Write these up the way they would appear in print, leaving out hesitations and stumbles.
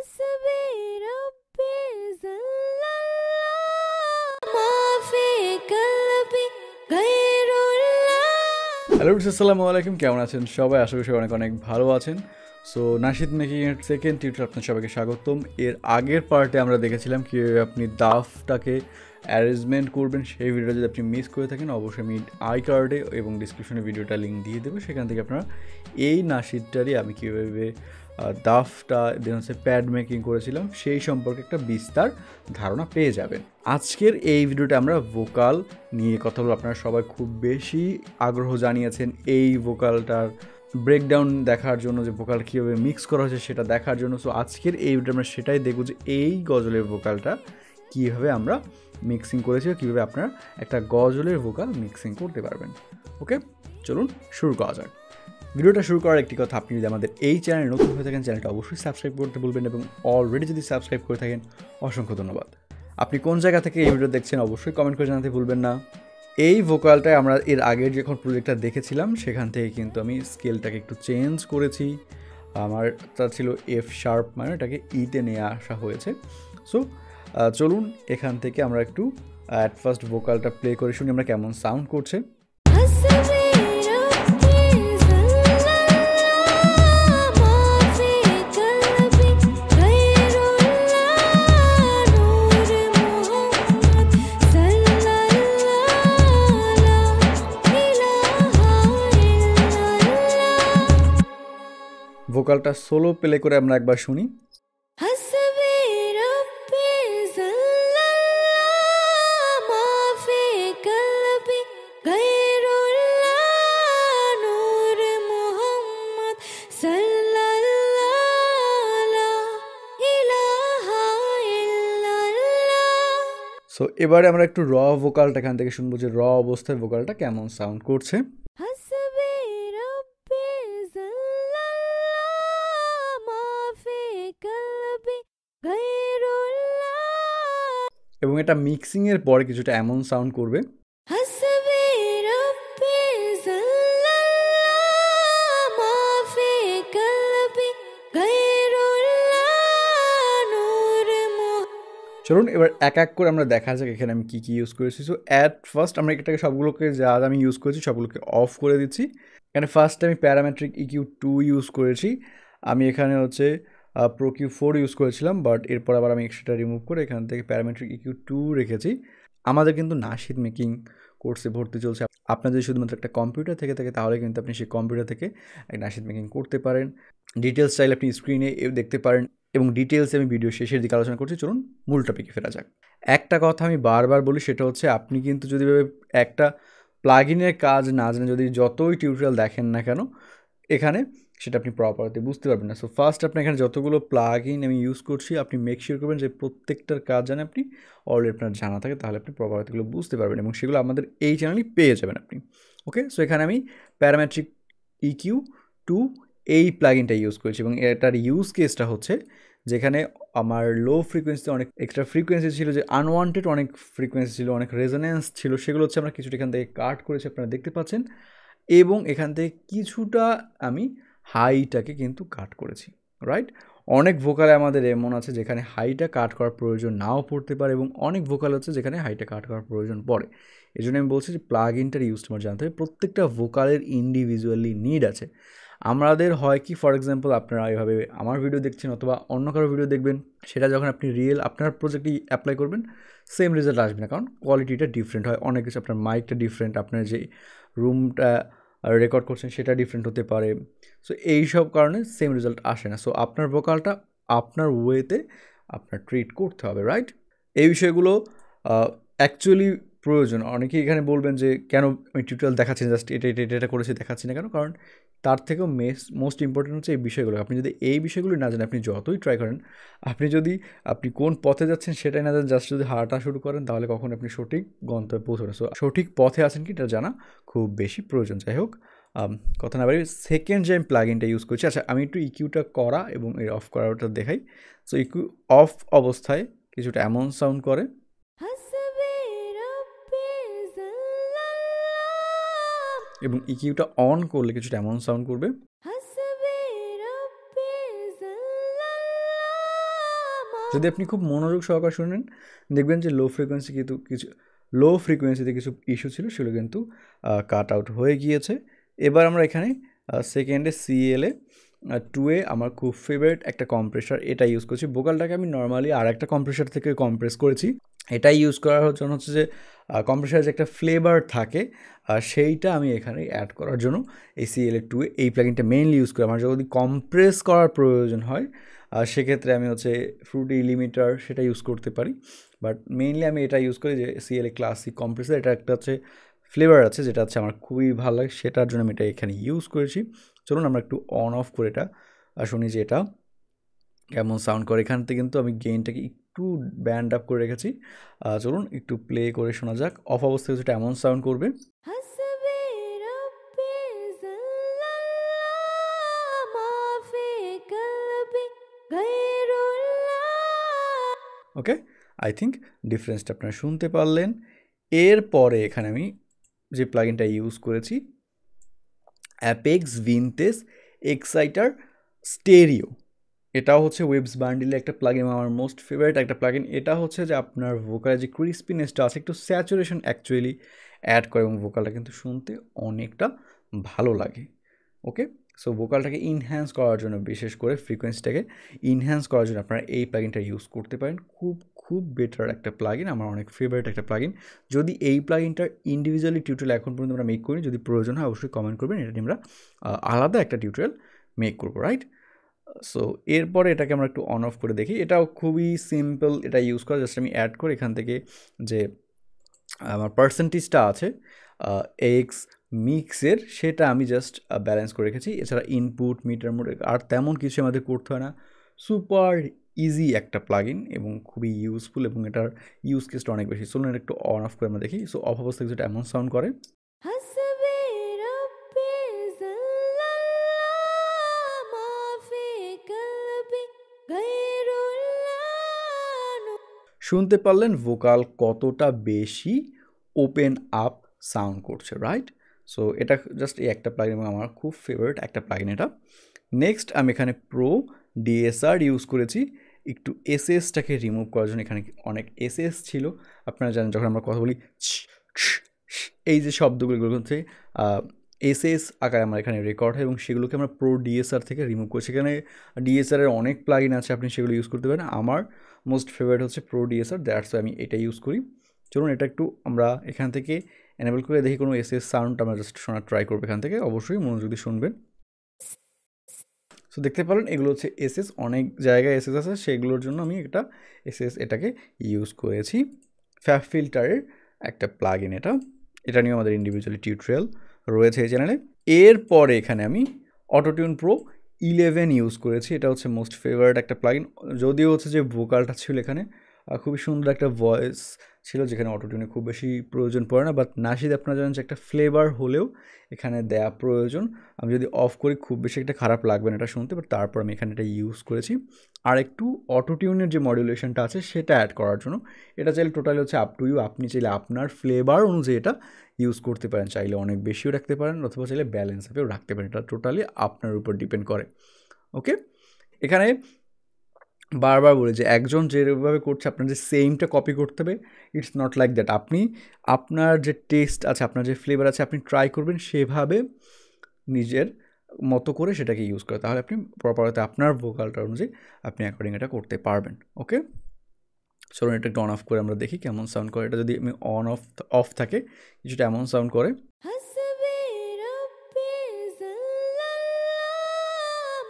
حسبي ربي جل الله ما في قلبي غير الله। Hello আসসালামু আলাইকুম, কেমন আছেন সবাই? আশা করি সবাই অনেক অনেক ভালো আছেন। সো নাশিদ মেকিংয়ের সেকেন্ড টিউটোরিয়াল আপনার সবাইকে স্বাগতম। এর আগের পার্টে আমরা দেখেছিলাম কীভাবে আপনি দাফটাকে অ্যারেঞ্জমেন্ট করবেন। সেই ভিডিওটা যদি আপনি মিস করে থাকেন অবশ্যই আমি আই কার্ডে এবং ডিসক্রিপশনে ভিডিওটা লিঙ্ক দিয়ে দেবো, সেখান থেকে আপনারা এই নাশিদটারই আমি কীভাবে দাফটা দেন হচ্ছে প্যাড মেকিং করেছিলাম সেই সম্পর্কে একটা বিস্তার ধারণা পেয়ে যাবেন। আজকের এই ভিডিওটা আমরা ভোকাল নিয়ে কথা বলবো। আপনারা সবাই খুব বেশি আগ্রহ জানিয়েছেন এই ভোকালটার ব্রেকডাউন দেখার জন্য, যে ভোকাল কীভাবে মিক্স করা হয়েছে সেটা দেখার জন্য। সো আজকের এই ভিডিও আমরা সেটাই দেখব যে এই গজলের ভোকালটা কীভাবে আমরা মিক্সিং করেছি, কীভাবে আপনারা একটা গজলের ভোকাল মিক্সিং করতে পারবেন। ওকে, চলুন শুরু করা যাক। ভিডিওটা শুরু করার একটি কথা, আপনি যদি আমাদের এই চ্যানেলে নতুন হয়ে থাকেন চ্যানেলটা অবশ্যই সাবস্ক্রাইব করতে বলবেন, এবং অলরেডি যদি সাবস্ক্রাইব করে থাকেন অসংখ্য ধন্যবাদ। আপনি কোন জায়গা থেকে এই ভিডিও দেখছেন অবশ্যই কমেন্ট করে জানাতে ভুলবেন না। এই ভোকালটায় আমরা এর আগের যখন প্রজেক্টটা দেখেছিলাম সেখান থেকে কিন্তু আমি স্কেলটাকে একটু চেঞ্জ করেছি। আমারটা ছিল এফ শার্প, মানে এটাকে ইতে নিয়ে আসা হয়েছে। সো চলুন এখান থেকে আমরা একটু অ্যাট ফার্স্ট ভোকালটা প্লে করে শুনি আমরা কেমন সাউন্ড করছে। ভোকালটা সোলো প্লে করে আমরা একবার শুনি। সো এবারে আমরা একটু র ভোকালটা এখান থেকে শুনবো যে র অবস্থায় ভোকালটা কেমন সাউন্ড করছে। এবং এটা মিক্সিংয়ের পরে কিছুটা এমন সাউন্ড করবে। চলুন এবার এক এক করে আমরা দেখা যাক এখানে আমি কী কী ইউজ করেছি। সো অ্যাট ফার্স্ট আমরা এটাকে সবগুলোকে যা আমি ইউজ করেছি সবগুলোকে অফ করে দিচ্ছি। এখানে ফার্স্ট আমি প্যারামেট্রিক ইকিউ 2 ইউজ করেছি। আমি এখানে হচ্ছে প্রো কিউ 4 ইউজ করেছিলাম, বাট এরপর আবার আমি এক্সট্রাটা রিমুভ করে এখান থেকে প্যারামেট্রিক ইকিউ 2 রেখেছি। আমাদের কিন্তু নাশিদ মেকিং কোর্সে ভর্তি চলছে। আপনার যদি শুধুমাত্র একটা কম্পিউটার থেকে থাকে তাহলে কিন্তু আপনি সেই কম্পিউটার থেকে নাশিদ মেকিং করতে পারেন। ডিটেলস চাইলে আপনি স্ক্রিনে দেখতে পারেন, এবং ডিটেলসে আমি ভিডিও শেষের দিকে আলোচনা করছি। চলুন মূল টপিকে ফেরা যাক। একটা কথা আমি বারবার বলি, সেটা হচ্ছে আপনি কিন্তু যদি একটা প্লাগইনের কাজ না জানেন, যদি যতই টিউটোরিয়াল দেখেন না কেন এখানে, সেটা আপনি প্রপারলি বুঝতে পারবেন না। সো ফার্স্ট আপনি এখানে যতগুলো প্লাগইন আমি ইউজ করছি আপনি মেক শিওর করবেন যে প্রত্যেকটার কাজ জানে আপনি অলরেডি আপনার জানা থাকে, তাহলে আপনি প্রপারলিগুলো বুঝতে পারবেন, এবং সেগুলো আমাদের এই চ্যানেলেই পেয়ে যাবেন আপনি। ওকে, সো এখানে আমি প্যারামেট্রিক ইকিউ 2 এই প্লাগইনটা ইউজ করেছি, এবং এটার ইউজ কেসটা হচ্ছে যেখানে আমার লো ফ্রিকোয়েন্সিতে অনেক এক্সট্রা ফ্রিকোয়েন্সি ছিল, যে আনওয়ান্টেড অনেক ফ্রিকোয়েন্সি ছিল, অনেক রেজোন্যান্স ছিল, সেগুলো হচ্ছে আমরা কিছুটা এখান থেকে কাট করেছি, আপনারা দেখতে পাচ্ছেন। এবং এখান থেকে কিছুটা আমি হাইটাকে কিন্তু কাট করেছি, রাইট? অনেক ভোকালে আমাদের এমন আছে যেখানে হাইটা কাট করার প্রয়োজন নাও পড়তে পারে, এবং অনেক ভোকাল হচ্ছে যেখানে হাইটা কাট করার প্রয়োজন পড়ে। এই জন্য আমি বলছি যে প্লাগ ইনটার ইউজ তোমার জানতে হবে। প্রত্যেকটা ভোকালের ইন্ডিভিজুয়ালি নিড আছে। আমাদের হয় কি, ফর এক্সাম্পল আপনারা এভাবে আমার ভিডিও দেখছেন অথবা অন্য কারো ভিডিও দেখবেন, সেটা যখন আপনি রিয়েল আপনার প্রজেক্টে অ্যাপ্লাই করবেন সেম রেজাল্ট আসবে না, কারণ কোয়ালিটিটা ডিফারেন্ট হয়। অনেক কিছু, আপনার মাইকটা ডিফারেন্ট, আপনার যে রুমটা রেকর্ড করছেন সেটা ডিফারেন্ট হতে পারে। সো এইসব কারণে সেম রেজাল্ট আসে না। সো আপনার ভোকালটা আপনার ওয়েতে আপনার ট্রিট করতে হবে, রাইট? এই বিষয়গুলো অ্যাকচুয়ালি প্রয়োজন। অনেকেই এখানে বলবেন যে কেন আমি টিউটোরিয়াল দেখাচ্ছি, জাস্ট এটা করেছি দেখাচ্ছি না কেন? কারণ তার থেকেও মোস্ট ইম্পর্টেন্ট হচ্ছে এই বিষয়গুলো। আপনি যদি এই বিষয়গুলো না জানেন, আপনি যতই ট্রাই করেন, আপনি কোন পথে যাচ্ছেন সেটাই না জানেন, জাস্ট যদি হাঁটা শুরু করেন, তাহলে কখন আপনি সঠিক গন্তব্যে পৌঁছবেন। সো সঠিক পথে আছেন কি এটা জানা খুব বেশি প্রয়োজন। যাই হোক, কথা না বাড়ি, সেকেন্ড যে আমি প্লাগইনটা ইউজ করছি, আচ্ছা আমি একটু ইকিউটা করা এবং এর অফ করাটা দেখাই। সো ইকিউ অফ অবস্থায় কিছুটা এমন সাউন্ড করে, এবং ইকিউটা অন করলে কিছুটা এমন সাউন্ড করবে। যদি আপনি খুব মনোযোগ সহকারে শুনেন দেখবেন যে লো ফ্রিকোয়েন্সিতে কিছু ইস্যু ছিল সেগুলো কিন্তু কাট আউট হয়ে গিয়েছে। এবার আমরা এখানে সেকেন্ডে CL-এ 2-এ আমার খুব ফেভারিট একটা কম্প্রেসার এটা ইউজ করছি। ভোকালটাকে আমি নর্মালি আর একটা কম্প্রেসার থেকে কম্প্রেস করেছি। এটাই ইউজ করার জন্য হচ্ছে যে কম্প্রেসারের যে একটা ফ্লেভার থাকে সেইটা আমি এখানে অ্যাড করার জন্য এই CL-এ 2-এ এই প্লাগিনটা মেইনলি ইউজ করি। আমার যদি কম্প্রেস করার প্রয়োজন হয় সেক্ষেত্রে আমি হচ্ছে ফ্রুটি লিমিটার সেটা ইউজ করতে পারি, বাট মেইনলি আমি এটা ইউজ করি যে CL-এ ক্লাসিক কম্প্রেসার। এটা একটা হচ্ছে ফ্লেভার আছে যেটা হচ্ছে আমার খুবই ভালো লাগে, সেটার জন্য আমি এটা এখানে ইউজ করেছি। চলুন আমরা একটু অন অফ করে এটা শুনি যে এটা কেমন সাউন্ড করে। এখান থেকে কিন্তু আমি গেইনটাকে একটু ব্যান্ড আপ করে রেখেছি। চলুন একটু প্লে করে শোনা যাক। অফ অবস্থায় যেটা এমন সাউন্ড করবে। حسبي ربي جل الله ما في قلبي غير الله. ওকে, আই থিঙ্ক ডিফারেন্সটা আপনারা শুনতে পারলেন। এরপরে এখানে আমি যে প্লাগিনটা ইউজ করেছি অ্যাপেক্স ভিনটেজ এক্সাইটার স্টেরিও, এটাও হচ্ছে ওয়েবস বান্ডিলে একটা প্লাগিন, আমার মোস্ট ফেভারিট একটা প্লাগিন। এটা হচ্ছে যে আপনার ভোকালের যে ক্রিস্পিনেসটা আছে একটু স্যাচুরেশন অ্যাকচুয়ালি অ্যাড করে এবং ভোকালটা কিন্তু শুনতে অনেকটা ভালো লাগে। ওকে, সো ভোকালটাকে ইনহ্যান্স করার জন্য, বিশেষ করে ফ্রিকোয়েন্সিটাকে ইনহ্যান্স করার জন্য আপনারা এই প্লাগিনটা ইউজ করতে পারেন। খুব বেটার একটা প্লাগিন, আমার অনেক ফেভারিট একটা প্লাগিন। যদি এই প্লাগিনটার ইন্ডিভিজুয়ালি টিউটোরিয়াল এখন পর্যন্ত আমরা মেক করি, যদি প্রয়োজন হয় অবশ্যই কমেন্ট করবেন, এটা নিয়ে আমরা আলাদা একটা টিউটোরিয়াল মেক করবো, রাইট? সো এরপরে এটাকে আমরা একটু অন অফ করে দেখি। এটাও খুবই সিম্পল, এটা ইউজ করা জাস্ট আমি অ্যাড করে এখান থেকে যে আমার পার্সেন্টেজটা আছে এক্স মিক্সের সেটা আমি জাস্ট ব্যালেন্স করে রেখেছি। এছাড়া ইনপুট মিটার মোড আর তেমন কিছু আমাদের করতে হয় না। সুপার ইজি একটা প্লাগইন এবং খুবই ইউজফুল এবং এটার ইউজ কেসটা অনেক বেশি। চলুন এটা একটু অন অফ করে আমরা দেখি। সো অফ অবস্থায় যেটা এমন সাউন্ড করে। حسبي ربي جل الله ما في قلبي غير الله. শুনতে পারলেন ভোকাল কতটা বেশি ওপেন আপ সাউন্ড করছে, রাইট? সো এটা জাস্ট এই একটা প্লাগইন এবং আমার খুব ফেভারিট একটা প্লাগইন এটা। নেক্সট আমি এখানে প্রো ডিএসআর ইউজ করেছি একটু এসএসটাকে রিমুভ করার জন্য। এখানে অনেক এসএস ছিল, আপনারা জানেন যখন আমরা কথা বলি এই যে শব্দগুলো হচ্ছে এসএস আকারে আমার এখানে রেকর্ড হয় এবং সেগুলোকে আমরা প্রো ডিএসআর থেকে রিমুভ করি। সেখানে ডিএসআরের অনেক প্লাগইন আছে, আপনি সেগুলো ইউজ করতে পারেন। আমার মোস্ট ফেভারিট হচ্ছে প্রো ডিএসআর, দ্যাটস আমি এটা ইউজ করি। চলুন এটা একটু আমরা এখান থেকে এনেবল করে দেখি কোনো এসএস সাউন্ড আমরা জাস্ট শোনার ট্রাই করবো এখান থেকে। অবশ্যই মনোযোগ দিয়ে শুনবেন। সো দেখতে পেলেন এগুলো হচ্ছে এসএস, অনেক জায়গায় এসএস আছে, সেগুলোর জন্য আমি এটাকে ইউজ করেছি। ফ্যাব ফিল্টারের একটা প্লাগইন এটা নিয়ে আমাদের ইন্ডিভিজুয়ালি টিউটোরিয়াল রয়েছে এই চ্যানেলে। এরপরে এখানে আমি অটোটিউন প্রো 11 ইউজ করেছি। এটা হচ্ছে মোস্ট ফেভারিট একটা প্লাগইন, যদিও হচ্ছে যে ভোকালটা ছিল এখানে খুবই সুন্দর একটা ভয়েস ছিল যেখানে অটোটিউনে খুব বেশি প্রয়োজন পড়ে না, বাট নাশিদ আপনারা জানেন যে একটা ফ্লেভার হলেও এখানে দেয়া প্রয়োজন। আমি যদি অফ করি খুব বেশি একটা খারাপ লাগবে না এটা শুনতে, বাট তারপর আমি এখানে এটা ইউজ করেছি আর একটু অটোটিউনের যে মডুলেশনটা আছে সেটা অ্যাড করার জন্য। এটা চাইলে টোটালি হচ্ছে আপ টু ইউ, আপনি চাইলে আপনার ফ্লেভার অনুযায়ী এটা ইউজ করতে পারেন, চাইলে অনেক বেশিও রাখতে পারেন অথবা চাইলে ব্যালেন্স আপেও রাখতে পারেন, এটা টোটালি আপনার উপর ডিপেন্ড করে। ওকে, এখানে বারবার বলি যে একজন যেভাবে করছে আপনার যে সেমটা কপি করতে হবে, ইটস নট লাইক দ্যাট। আপনি আপনার যে টেস্ট আছে, আপনার যে ফ্লেভার আছে, আপনি ট্রাই করবেন সেভাবে নিজের মতো করে সেটাকে ইউজ করে, তাহলে আপনি প্রপারতে আপনার ভোকালটা অনুযায়ী আপনি অ্যাকর্ডিং এটা করতে পারবেন। ওকে, চলুন এটা একটু অন অফ করে আমরা দেখি কেমন সাউন্ড করে। এটা যদি আমি অফ থাকে কিছুটা এমন সাউন্ড করে। حسبي ربي جل الله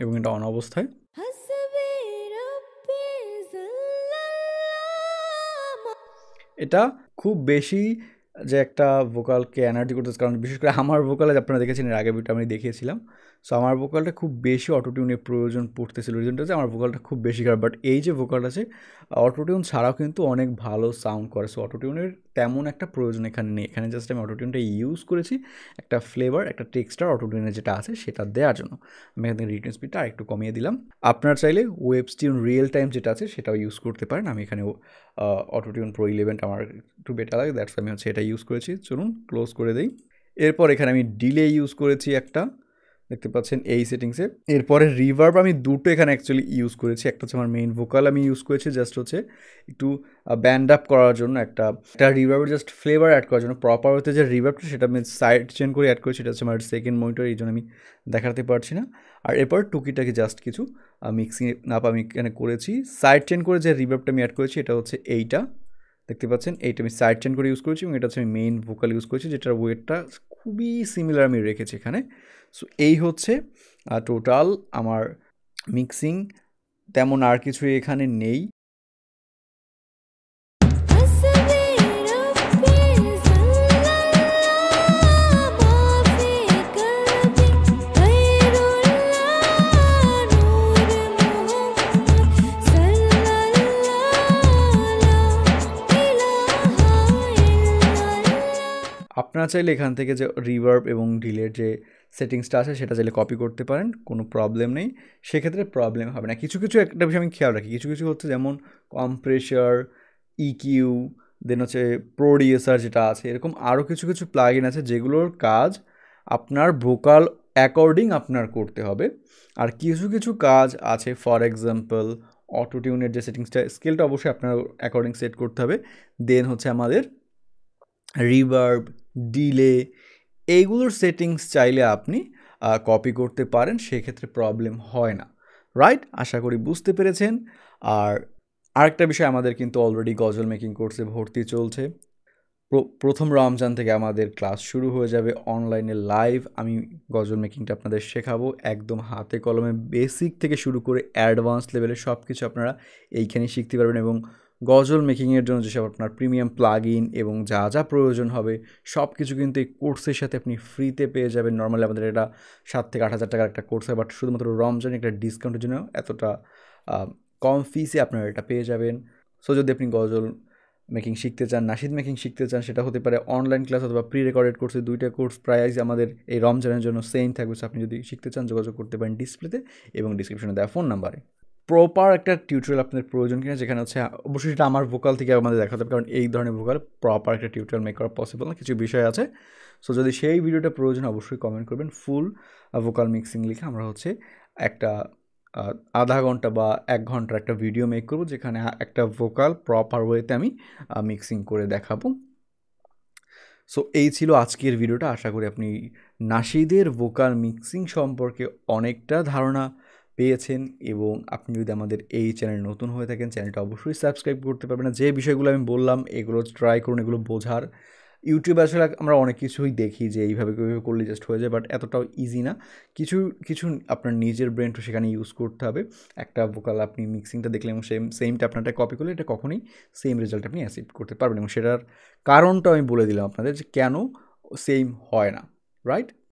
এবং এটা অন অবস্থায় حسبي ربي جل الله. এটা খুব বেশি যে একটা ভোকালকে এনার্জি করতেছে, কারণ বিশেষ করে আমার ভোকালে আপনারা দেখেছেন এর আগে ভিডিওটা আমি দেখিয়েছিলাম। সো আমার ভোকালটা খুব বেশি অটোটিউনের প্রয়োজন পড়তেছিল, রিজনটা হচ্ছে আমার ভোকালটা খুব বেশি খারাপ। বাট এই যে ভোকালটা আছে অটোটিউন ছাড়াও কিন্তু অনেক ভালো সাউন্ড করে। সো অটোটিউনের তেমন একটা প্রয়োজন এখানে নেই, এখানে জাস্ট আমি অটোটিউনটা ইউজ করেছি একটা ফ্লেভার, একটা টেক্সচার অটোটিউনের যেটা আছে সেটা দেওয়ার জন্য। আমি এখান থেকে রিটেন স্পিডটা আরেকটু কমিয়ে দিলাম। আপনার চাইলে ওয়েবস্টিউন রিয়েল টাইম যেটা আছে সেটাও ইউজ করতে পারেন। আমি এখানে অটোটিউন প্রো 11 আমার একটু বেটার লাগে, দ্যাটস আমি হচ্ছে এটা ইউজ করেছি। চলুন ক্লোজ করে দিই। এরপর এখানে আমি ডিলে ইউজ করেছি একটা, দেখতে পাচ্ছেন এই সেটিংসে। এরপরে রিভার্ব আমি দুটো এখানে অ্যাকচুয়ালি ইউজ করেছি। একটা হচ্ছে আমার মেইন ভোকাল আমি ইউজ করেছি জাস্ট হচ্ছে একটু ব্যান্ড আপ করার জন্য, একটা রিভার্বের জাস্ট ফ্লেভার অ্যাড করার জন্য। প্রপার হতে যে রিভার্বটা সেটা আমি সাইড চেঞ্জ করে অ্যাড করেছি, সেটা হচ্ছে আমার সেকেন্ড মনিটর, এই জন্য আমি দেখাতে পারছি না। আর এরপর টুকিটাকি জাস্ট কিছু মিক্সিং আপ আমি এখানে করেছি। সাইড চেঞ্জ করে যে রিভার্বটা আমি অ্যাড করেছি এটা হচ্ছে এইটা, দেখতে পাচ্ছেন এইটা আমি সাইড চেঞ্জ করে ইউজ করেছি, এবং এটা হচ্ছে আমি মেইন ভোকাল ইউজ করেছি, যেটার ওয়েটটা খুবই সিমিলার আমি রেখেছি এখানে। সো এই হচ্ছে টোটাল আমার মিক্সিং, তেমন আর কিছুই এখানে নেই। আপনারা চাইলে এখান থেকে যে রিভার্ব এবং ডিলের যে সেটিংসটা আছে সেটা চাইলে কপি করতে পারেন, কোনো প্রবলেম নেই, সেক্ষেত্রে প্রবলেম হবে না। কিছু কিছু একটা বিষয় আমি খেয়াল রাখি, কিছু কিছু হচ্ছে যেমন কম্প্রেসার, ইকিউ, দেন হচ্ছে প্রোডিউসার যেটা আছে, এরকম আরও কিছু কিছু প্লাগইন আছে যেগুলোর কাজ আপনার ভোকাল অ্যাকর্ডিং আপনার করতে হবে। আর কিছু কিছু কাজ আছে, ফর এক্সাম্পল অটোটিউনের যে সেটিংসটা, স্কেলটা অবশ্যই আপনার অ্যাকর্ডিং সেট করতে হবে। দেন হচ্ছে আমাদের রিভার্ব, ডিলে, এইগুলোর সেটিংস চাইলে আপনি কপি করতে পারেন, সেক্ষেত্রে প্রবলেম হয় না, রাইট? আশা করি বুঝতে পেরেছেন। আর আরেকটা বিষয়, আমাদের কিন্তু অলরেডি গজল মেকিং কোর্সে ভর্তি চলছে। প্রথম রমজান থেকে আমাদের ক্লাস শুরু হয়ে যাবে অনলাইনে লাইভ। আমি গজল মেকিংটা আপনাদের শেখাবো একদম হাতে কলমে, বেসিক থেকে শুরু করে অ্যাডভান্স লেভেলে সব কিছু আপনারা এইখানেই শিখতে পারবেন। এবং গজল মেকিংয়ের জন্য যেসব আপনার প্রিমিয়াম প্লাগইন এবং যা যা প্রয়োজন হবে সব কিছু কিন্তু এই কোর্সের সাথে আপনি ফ্রিতে পেয়ে যাবেন। নর্মালি আমাদের এটা 7 থেকে 8 হাজার টাকার একটা কোর্স হয়, বাট শুধুমাত্র রমজানে একটা ডিসকাউন্টের জন্য এতটা কম ফিসে আপনারা এটা পেয়ে যাবেন। সো যদি আপনি গজল মেকিং শিখতে চান, নাশিদ মেকিং শিখতে চান, সেটা হতে পারে অনলাইন ক্লাস অথবা প্রি রেকর্ডেড কোর্সে, দুইটা কোর্স প্রাইস আমাদের এই রমজানের জন্য সেম থাকবে। সো আপনি যদি শিখতে চান যোগাযোগ করতে পারেন ডিসপ্লেতে এবং ডিসক্রিপশনে দেওয়া ফোন নাম্বারে। প্রপার একটা টিউটোরিয়াল আপনাদের প্রয়োজন কিনা, যেখানে হচ্ছে অবশ্যই সেটা আমার ভোকাল থেকে আমাদের দেখাতে হবে, কারণ এই ধরনের ভোকাল প্রপার একটা টিউটোরিয়াল মেক করা পসিবল না, কিছু বিষয় আছে। সো যদি সেই ভিডিওটা প্রয়োজন অবশ্যই কমেন্ট করবেন, ফুল ভোকাল মিক্সিং লিখে আমরা হচ্ছে একটা আধা ঘন্টা বা 1 ঘন্টার একটা ভিডিও মেক করবো, যেখানে একটা ভোকাল প্রপার ওয়েতে আমি মিক্সিং করে দেখাবো। সো এই ছিল আজকের ভিডিওটা। আশা করি আপনি নাশিদের ভোকাল মিক্সিং সম্পর্কে অনেকটা ধারণা পেয়েছেন, এবং আপনি যদি আমাদের এই চ্যানেল নতুন হয়ে থাকেন, চ্যানেলটা অবশ্যই সাবস্ক্রাইব করতে পারবেন না। যে বিষয়গুলো আমি বললাম এগুলো ট্রাই করুন, এগুলো বোঝার। ইউটিউবে আসলে আমরা অনেক কিছুই দেখি যে এইভাবে করলে জাস্ট হয়ে যায়, বাট এতটাও ইজি না। কিছু কিছু আপনার নিজের ব্রেনটা সেখানে ইউজ করতে হবে। একটা ভোকাল আপনি মিক্সিংটা দেখলে এবং সেমটা আপনারটা কপি করলে এটা কখনোই সেম রেজাল্ট আপনি অ্যাচিভ করতে পারবেন, এবং সেটার কারণটা আমি বলে দিলাম আপনাদের যে কেন সেম হয় না, রাইট?